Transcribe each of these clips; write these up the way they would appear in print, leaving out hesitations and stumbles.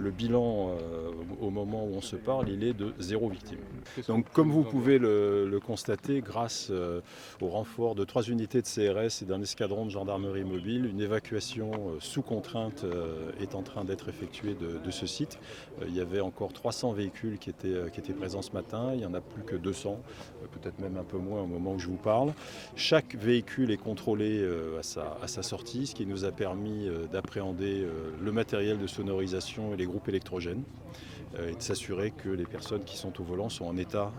Le bilan, au moment où on se parle, il est de 0 victime. Donc comme vous pouvez le constater, grâce au renfort de 3 unités de CRS et d'un escadron de gendarmerie mobile, une évacuation sous contrainte est en train d'être effectuée de ce site. Il y avait encore 300 véhicules qui étaient présents ce matin, il n'y en a plus que 200, peut-être même un peu moins au moment où je vous parle. Chaque véhicule est contrôlé à sa sortie, ce qui nous a permis d'appréhender le matériel de sonorisation et les groupes électrogènes et de s'assurer que les personnes qui sont au volant sont en état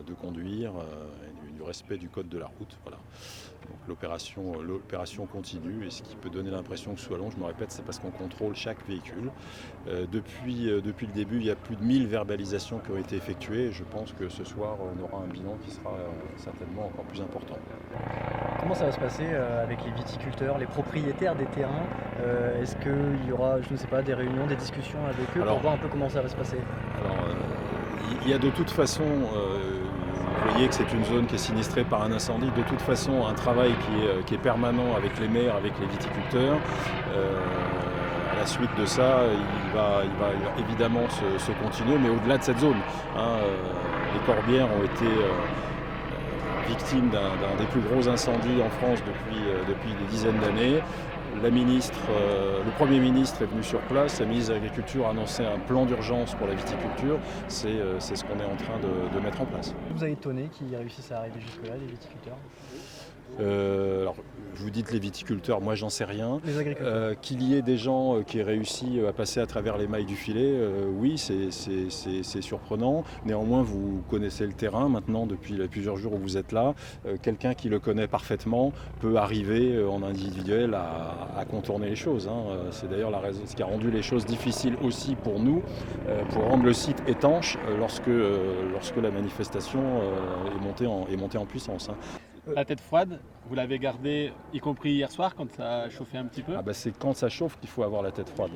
de conduire et du respect du code de la route. Voilà. Donc l'opération continue et ce qui peut donner l'impression que ce soit long, je me répète, c'est parce qu'on contrôle chaque véhicule. Depuis le début, il y a plus de 1000 verbalisations qui ont été effectuées et je pense que ce soir, on aura un bilan qui sera certainement encore plus important. Comment ça va se passer avec les viticulteurs, les propriétaires des terrains? Est-ce qu'il y aura, je ne sais pas, des réunions, des discussions avec eux pour voir un peu comment ça va se passer? Alors, il y a de toute façon, vous voyez que c'est une zone qui est sinistrée par un incendie, de toute façon un travail qui est permanent avec les maires, avec les viticulteurs. À la suite de ça, il va évidemment se continuer, mais au-delà de cette zone. Les Corbières ont été victimes d'un des plus gros incendies en France depuis des dizaines d'années. Le Premier ministre est venu sur place, la ministre de l'Agriculture a annoncé un plan d'urgence pour la viticulture, c'est ce qu'on est en train de mettre en place. Vous avez étonné qu'ils réussissent à arriver jusque-là, les viticulteurs? Alors, vous dites les viticulteurs, moi j'en sais rien. Les agriculteurs. Qu'il y ait des gens qui aient réussi à passer à travers les mailles du filet, oui, c'est surprenant. Néanmoins, vous connaissez le terrain maintenant depuis plusieurs jours où vous êtes là. Quelqu'un qui le connaît parfaitement peut arriver en individuel à contourner les choses. C'est d'ailleurs ce qui a rendu les choses difficiles aussi pour nous, pour rendre le site étanche lorsque la manifestation est montée en puissance. La tête froide, vous l'avez gardée, y compris hier soir quand ça a chauffé un petit peu? C'est quand ça chauffe qu'il faut avoir la tête froide.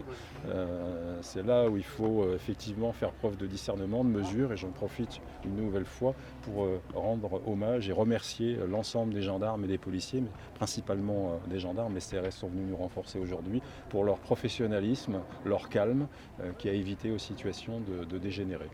C'est là où il faut effectivement faire preuve de discernement, de mesure, et j'en profite une nouvelle fois pour rendre hommage et remercier l'ensemble des gendarmes et des policiers, mais principalement des gendarmes. Les CRS sont venus nous renforcer aujourd'hui pour leur professionnalisme, leur calme, qui a évité aux situations de dégénérer.